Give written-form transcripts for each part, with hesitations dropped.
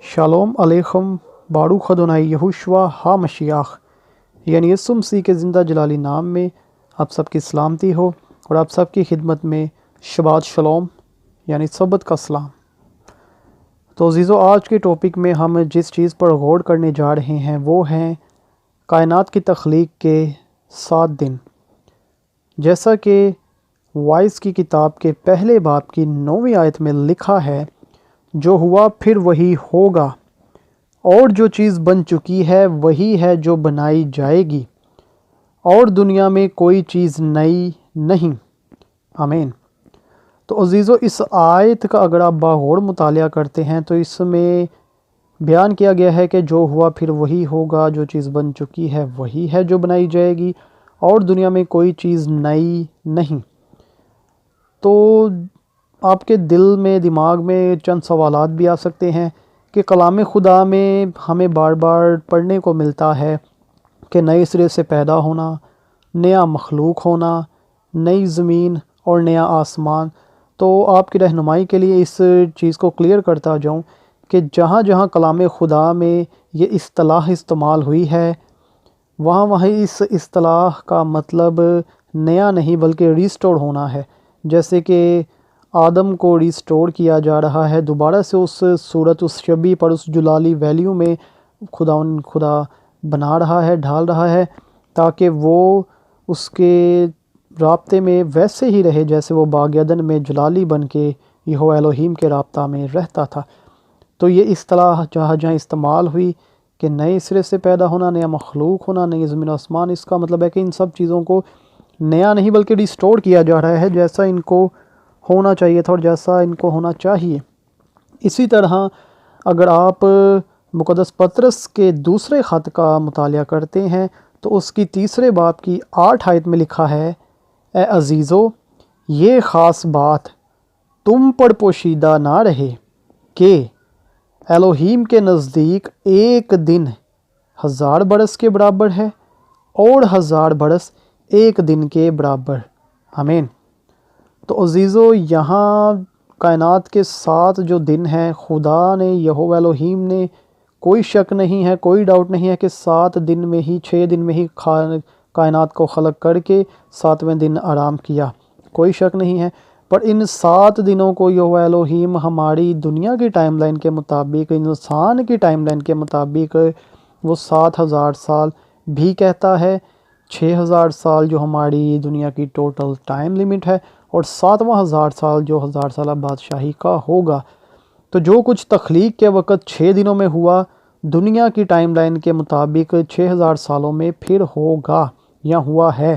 Shalom علیکم بارو خدونائی یہوشوا ہا مشیاخ یعنی یسوع مسیح کے زندہ جلالی نام میں آپ سب کی سلامتی ہو اور آپ سب کی خدمت میں شبات شلوم یعنی سبت کا سلام۔ تو عزیزو، آج کے ٹاپک میں ہم جس چیز پر غور کرنے جا رہے ہیں وہ ہیں کائنات کی تخلیق کے 7 دن۔ جیسا کہ وائس کی کتاب کے پہلے باب کی 9ویں آیت میں لکھا ہے، جو ہوا پھر وہی ہوگا، اور جو چیز بن چکی ہے وہی ہے جو بنائی جائے گی، اور دنیا میں کوئی چیز نئی نہیں۔ آمین۔ تو عزیزو، اس آیت کا اگر آپ باغور مطالعہ کرتے ہیں تو اس میں بیان کیا گیا ہے کہ جو ہوا پھر وہی ہوگا، جو چیز بن چکی ہے وہی ہے جو بنائی جائے گی، اور دنیا میں کوئی چیز نئی نہیں۔ تو آپ کے دل میں، دماغ میں چند سوالات بھی آ سکتے ہیں کہ کلام خدا میں ہمیں بار بار پڑھنے کو ملتا ہے کہ نئے سرے سے پیدا ہونا، نیا مخلوق ہونا، نئی زمین اور نیا آسمان۔ تو آپ کی رہنمائی کے لیے اس چیز کو کلیئر کرتا جاؤں کہ جہاں جہاں کلام خدا میں یہ اصطلاح استعمال ہوئی ہے، وہاں اس اصطلاح کا مطلب نیا نہیں بلکہ ریسٹور ہونا ہے۔ جیسے کہ آدم کو ریسٹور کیا جا رہا ہے، دوبارہ سے اس صورت، اس شبیہ پر، اس جلالی ویلیو میں خدا بنا رہا ہے، ڈھال رہا ہے، تاکہ وہ اس کے رابطے میں ویسے ہی رہے جیسے وہ باغ عدن میں جلالی بن کے یہوہ الوہیم کے رابطہ میں رہتا تھا۔ تو یہ اصطلاح جہاں جہاں استعمال ہوئی کہ نئے سرے سے پیدا ہونا، نیا مخلوق ہونا، نئی زمین و آسمان، اس کا مطلب ہے کہ ان سب چیزوں کو نیا نہیں بلکہ ریسٹور کیا جا رہا ہے، جیسا ان کو ہونا چاہیے تھا اور جیسا ان کو ہونا چاہیے۔ اسی طرح اگر آپ مقدس پطرس کے دوسرے خط کا مطالعہ کرتے ہیں تو اس کی 3 باب کی 8 آیت میں لکھا ہے، اے عزیزو، یہ خاص بات تم پر پوشیدہ نہ رہے کہ الوہیم کے نزدیک ایک دن 1000 برس کے برابر ہے، اور 1000 برس ایک دن کے برابر۔ آمین۔ تو عزیزو، یہاں کائنات کے 7 جو دن ہیں، خدا نے، یہوہ الوہیم نے، کوئی شک نہیں ہے، کوئی ڈاؤٹ نہیں ہے کہ 7 دن میں ہی، 6 دن میں ہی کائنات کو خلق کر کے 7ویں دن آرام کیا، کوئی شک نہیں ہے۔ پر ان 7 دنوں کو یہوہ الوہیم ہماری دنیا کی ٹائم لائن کے مطابق، انسان کی ٹائم لائن کے مطابق وہ 7000 سال بھی کہتا ہے، 6000 سال جو ہماری دنیا کی ٹوٹل ٹائم لیمٹ ہے، اور 7واں 1000 سال جو 1000 سالہ بادشاہی کا ہوگا۔ تو جو کچھ تخلیق کے وقت 6 دنوں میں ہوا، دنیا کی ٹائم لائن کے مطابق 6000 سالوں میں پھر ہوگا یا ہوا ہے۔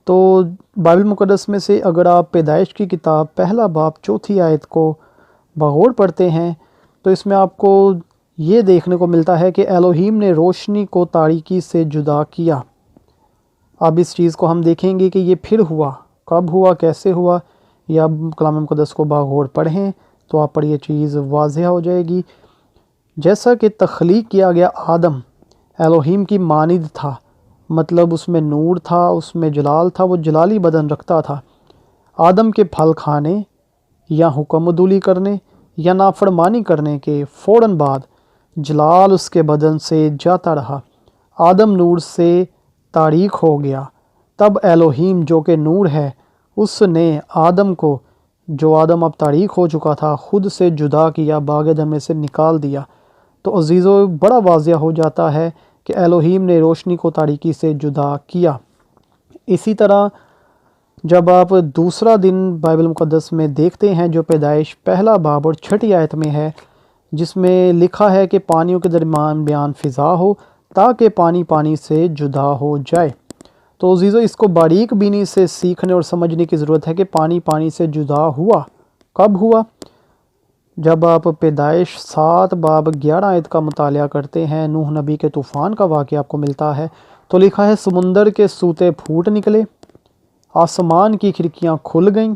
تو بائبل مقدس میں سے اگر آپ پیدائش کی کتاب پہلا باب 4 آیت کو بغور پڑھتے ہیں تو اس میں آپ کو یہ دیکھنے کو ملتا ہے کہ الوہیم نے روشنی کو تاریکی سے جدا کیا۔ اب اس چیز کو ہم دیکھیں گے کہ یہ پھر ہوا، کب ہوا، کیسے ہوا، یا کلام مقدس کو بغور پڑھیں تو آپ پر یہ چیز واضح ہو جائے گی۔ جیسا کہ تخلیق کیا گیا آدم الوہیم کی مانند تھا، مطلب اس میں نور تھا، اس میں جلال تھا، وہ جلالی بدن رکھتا تھا۔ آدم کے پھل کھانے یا حکم عدولی کرنے یا نافرمانی کرنے کے فوراً بعد جلال اس کے بدن سے جاتا رہا، آدم نور سے تاریک ہو گیا۔ تب الوہیم جو کہ نور ہے، اس نے آدم کو، جو آدم اب تاریک ہو چکا تھا، خود سے جدا کیا، باغ عدن میں سے نکال دیا۔ تو عزیزو، بڑا واضح ہو جاتا ہے کہ الوہیم نے روشنی کو تاریکی سے جدا کیا۔ اسی طرح جب آپ دوسرا دن بائبل مقدس میں دیکھتے ہیں جو پیدائش پہلا باب اور 6 آیت میں ہے، جس میں لکھا ہے کہ پانیوں کے درمیان بیان فضا ہو تاکہ پانی پانی سے جدا ہو جائے۔ تو عزیزو، اس کو باریک بینی سے سیکھنے اور سمجھنے کی ضرورت ہے کہ پانی پانی سے جدا ہوا، کب ہوا؟ جب آپ پیدائش 7 باب 11 آیت کا مطالعہ کرتے ہیں، نوح نبی کے طوفان کا واقعہ آپ کو ملتا ہے، تو لکھا ہے، سمندر کے سوتے پھوٹ نکلے، آسمان کی کھڑکیاں کھل گئیں۔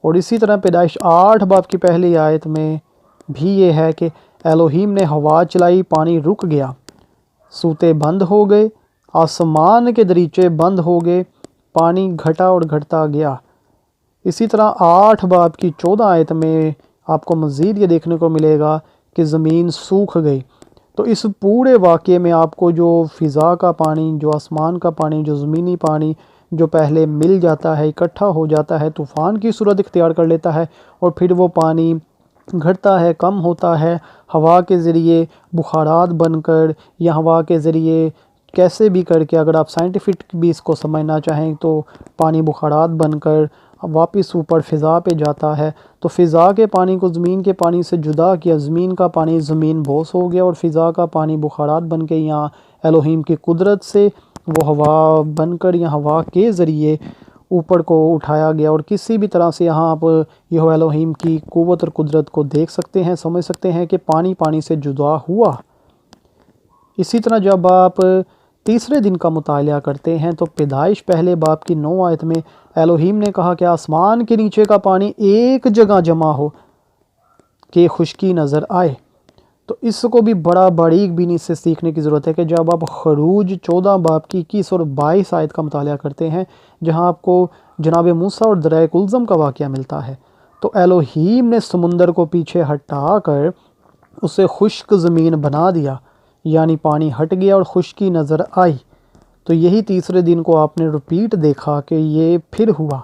اور اسی طرح پیدائش 8 باب کی پہلی آیت میں بھی یہ ہے کہ الوہیم نے ہوا چلائی، پانی رک گیا، سوتے بند ہو گئے، آسمان کے دریچے بند ہو گئے، پانی گھٹا اور گھٹتا گیا۔ اسی طرح 8 باب کی 14 آیت میں آپ کو مزید یہ دیکھنے کو ملے گا کہ زمین سوکھ گئی۔ تو اس پورے واقعے میں آپ کو جو فضا کا پانی، جو آسمان کا پانی، جو زمینی پانی جو پہلے مل جاتا ہے، اکٹھا ہو جاتا ہے، طوفان کی صورت اختیار کر لیتا ہے، اور پھر وہ پانی گھٹتا ہے، کم ہوتا ہے، ہوا کے ذریعے بخارات بن کر یا ہوا کے ذریعے کیسے بھی کر کے، اگر آپ سائنٹیفک بھی اس کو سمجھنا چاہیں تو پانی بخارات بن کر واپس اوپر فضا پہ جاتا ہے۔ تو فضا کے پانی کو زمین کے پانی سے جدا کیا، زمین کا پانی زمین بوس ہو گیا، اور فضا کا پانی بخارات بن کے یہاں الوہیم کی قدرت سے وہ ہوا بن کر یا ہوا کے ذریعے اوپر کو اٹھایا گیا۔ اور کسی بھی طرح سے یہاں آپ یہ الوہیم کی قوت اور قدرت کو دیکھ سکتے ہیں، سمجھ سکتے ہیں کہ پانی پانی سے جدا ہوا۔ اسی طرح جب آپ تیسرے دن کا مطالعہ کرتے ہیں تو پیدائش پہلے باب کی 9 آیت میں الوہیم نے کہا کہ آسمان کے نیچے کا پانی ایک جگہ جمع ہو کہ خشکی نظر آئے۔ تو اس کو بھی بڑا باریک بینی سے سیکھنے کی ضرورت ہے کہ جب آپ خروج 14 باب کی 21 اور 22 آیت کا مطالعہ کرتے ہیں، جہاں آپ کو جناب موسیٰ اور دریائے کلزم کا واقعہ ملتا ہے، تو الوہیم نے سمندر کو پیچھے ہٹا کر اسے خشک زمین بنا دیا، یعنی پانی ہٹ گیا اور خشکی نظر آئی۔ تو یہی تیسرے دن کو آپ نے رپیٹ دیکھا کہ یہ پھر ہوا۔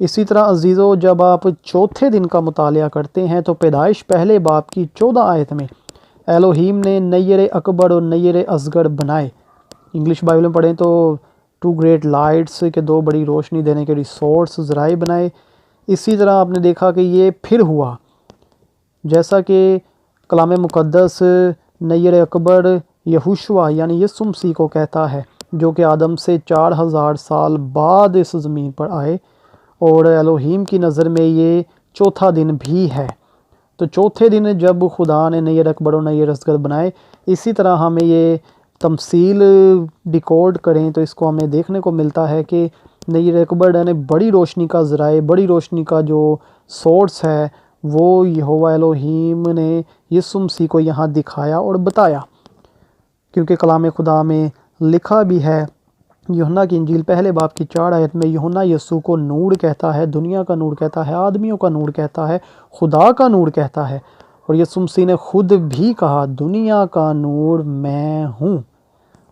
اسی طرح عزیزو، جب آپ چوتھے دن کا مطالعہ کرتے ہیں تو پیدائش پہلے باب کی 14 آیت میں الوہیم نے نیر اکبر اور نیر اصغر بنائے۔ انگلش بائبل میں پڑھیں تو 2 گریٹ لائٹس کے 2 بڑی روشنی دینے کے ریسورس ذرائع بنائے۔ اسی طرح آپ نے دیکھا کہ یہ پھر ہوا، جیسا کہ کلام مقدس نیر اکبر یہوشوا یعنی یسوع مسیح کو کہتا ہے، جو کہ آدم سے 4000 سال بعد اس زمین پر آئے، اور الوہیم کی نظر میں یہ چوتھا دن بھی ہے۔ تو چوتھے دن جب خدا نے نیر اکبر اور نیر اصغر بنائے، اسی طرح ہمیں یہ تمثیل ڈیکوڈ کریں تو اس کو ہمیں دیکھنے کو ملتا ہے کہ نیر اکبر یعنی بڑی روشنی کا ذرائع، بڑی روشنی کا جو سورس ہے، وہ یہوہ الوہیم نے یسوع مسیح کو یہاں دکھایا اور بتایا، کیونکہ کلام خدا میں لکھا بھی ہے، یوحنا کی انجیل پہلے باب کی 4 آیت میں یوحنا یسوع کو نور کہتا ہے، دنیا کا نور کہتا ہے، آدمیوں کا نور کہتا ہے، خدا کا نور کہتا ہے۔ اور یسوع مسیح نے خود بھی کہا دنیا کا نور میں ہوں۔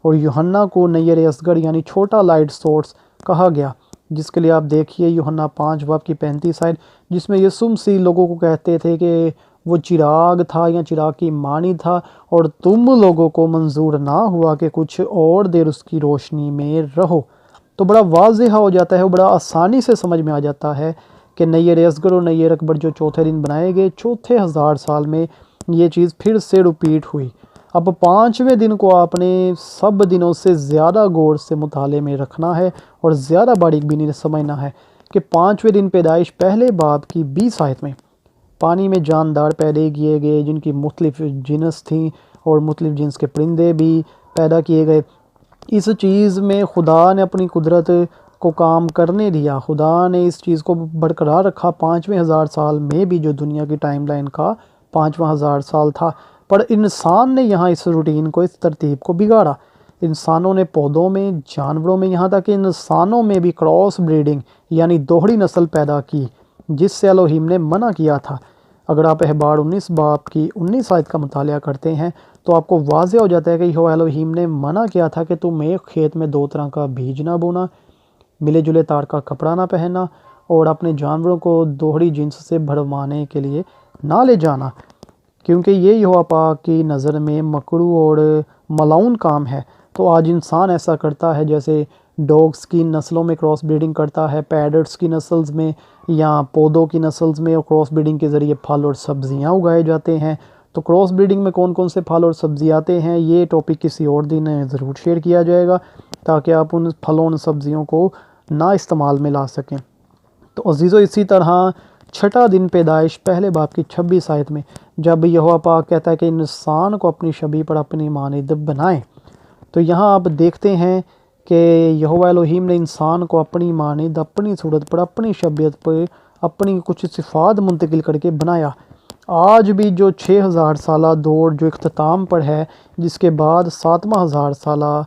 اور یوحنا کو نیر اصغر یعنی چھوٹا لائٹ سورس کہا گیا، جس کے لیے آپ دیکھیے یوحنا 5 باب کی 35 آیت، جس میں یسوع مسیح لوگوں کو کہتے تھے کہ وہ چراغ تھا یا چراغ کی مانی تھا، اور تم لوگوں کو منظور نہ ہوا کہ کچھ اور دیر اس کی روشنی میں رہو۔ تو بڑا واضح ہو جاتا ہے، بڑا آسانی سے سمجھ میں آ جاتا ہے کہ نیر اصغر اور نیر اکبر جو چوتھے دن بنائے گئے، چوتھے 1000 سال میں یہ چیز پھر سے رپیٹ ہوئی۔ اب 5ویں دن کو آپ نے سب دنوں سے زیادہ غور سے مطالعے میں رکھنا ہے اور زیادہ باریک بینی سے سمجھنا ہے کہ 5ویں دن پیدائش پہلے باب کی 20 آیت میں پانی میں جاندار پیدا کیے گئے، جن کی مختلف جنس تھیں اور مختلف جنس کے پرندے بھی پیدا کیے گئے۔ اس چیز میں خدا نے اپنی قدرت کو کام کرنے دیا، خدا نے اس چیز کو برقرار رکھا 5ویں 1000 سال میں بھی، جو دنیا کی ٹائم لائن کا 5واں 1000 سال تھا۔ پر انسان نے یہاں اس روٹین کو، اس ترتیب کو بگاڑا۔ انسانوں نے پودوں میں، جانوروں میں، یہاں تک کہ انسانوں میں بھی کراس بریڈنگ یعنی دوہری نسل پیدا کی، جس سے الوہیم نے منع کیا تھا۔ اگر آپ احبار 19 باب کی 19 آیت کا مطالعہ کرتے ہیں تو آپ کو واضح ہو جاتا ہے کہ یہوہ الوہیم نے منع کیا تھا کہ تم ایک کھیت میں 2 طرح کا بیج نہ بونا، ملے جلے تار کا کپڑا نہ پہننا، اور اپنے جانوروں کو دوہری جنس سے بھروانے کے لیے نہ لے جانا، کیونکہ یہ یہوہ پاک کی نظر میں مکروہ اور ملعون کام ہے۔ تو آج انسان ایسا کرتا ہے، جیسے ڈوگس کی نسلوں میں کراس بریڈنگ کرتا ہے، پیرٹس کی نسلز میں یا پودوں کی نسلز میں، اور کراس بریڈنگ کے ذریعے پھل اور سبزیاں اگائے جاتے ہیں۔ تو کراس بریڈنگ میں کون کون سے پھل اور سبزی آتے ہیں، یہ ٹاپک کسی اور دن ضرور شیئر کیا جائے گا، تاکہ آپ ان پھلوں اور سبزیوں کو نہ استعمال میں لا سکیں۔ تو عزیزو، اسی طرح چھٹا دن پیدائش پہلے باب کی 26 آیت میں جب یہوہ پاک کہتا ہے کہ انسان کو اپنی شبیہ پر اپنی مانند بنائیں، تو یہاں آپ دیکھتے ہیں کہ یہوہ الوہیم نے انسان کو اپنی مانند، اپنی صورت پر، اپنی شبیہت پر، اپنی کچھ صفات منتقل کر کے بنایا۔ آج بھی جو 6000 سالہ دور جو اختتام پر ہے، جس کے بعد 7واں 1000 سالہ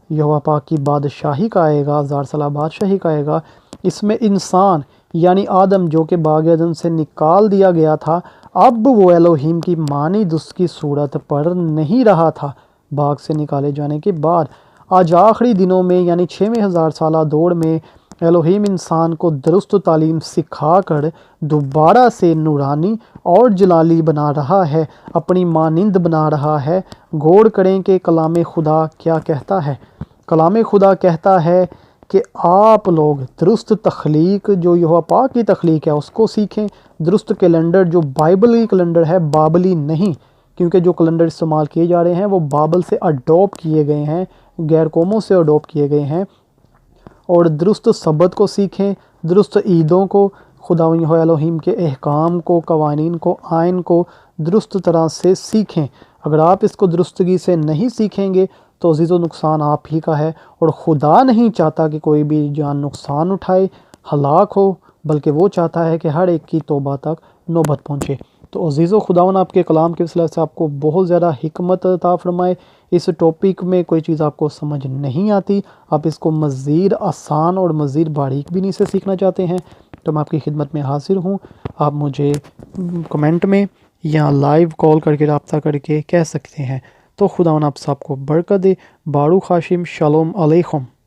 یہوہ پاک کی بادشاہی کا آئے گا، 1000 سالہ بادشاہی کا آئے گا، اس میں انسان یعنی آدم جو کہ باغ عدن سے نکال دیا گیا تھا، اب وہ الوہیم کی مانند اس کی صورت پر نہیں رہا تھا باغ سے نکالے جانے کے بعد۔ آج آخری دنوں میں یعنی 6,000 سالہ دور میں الوہیم انسان کو درست تعلیم سکھا کر دوبارہ سے نورانی اور جلالی بنا رہا ہے، اپنی مانند بنا رہا ہے۔ غور کریں کہ کلام خدا کیا کہتا ہے۔ کلام خدا کہتا ہے کہ آپ لوگ درست تخلیق جو یہوہ پاک کی تخلیق ہے اس کو سیکھیں، درست کیلنڈر جو بائبلی کیلنڈر ہے، بابلی نہیں، کیونکہ جو کیلنڈر استعمال کیے جا رہے ہیں وہ بابل سے اڈاپٹ کیے گئے ہیں، غیر قوموں سے اڈاپٹ کیے گئے ہیں۔ اور درست سبت کو سیکھیں، درست عیدوں کو، خداوند یہوہ الوہیم کے احکام کو، قوانین کو، آئین کو درست طرح سے سیکھیں۔ اگر آپ اس کو درستگی سے نہیں سیکھیں گے تو عزیز و نقصان آپ ہی کا ہے، اور خدا نہیں چاہتا کہ کوئی بھی جان نقصان اٹھائے، ہلاک ہو، بلکہ وہ چاہتا ہے کہ ہر ایک کی توبہ تک نوبت پہنچے۔ تو عزیز و خداوند آپ کے کلام کے وسیلہ سے آپ کو بہت زیادہ حکمت عطا فرمائے۔ اس ٹاپک میں کوئی چیز آپ کو سمجھ نہیں آتی، آپ اس کو مزید آسان اور مزید باریک بینی سے سیکھنا چاہتے ہیں تو میں آپ کی خدمت میں حاضر ہوں۔ آپ مجھے کمنٹ میں یا لائیو کال کر کے رابطہ کر کے کہہ سکتے ہیں۔ تو خداوند آپ سب کو برکت دے۔ باروک ہاشم، شالوم علیکم۔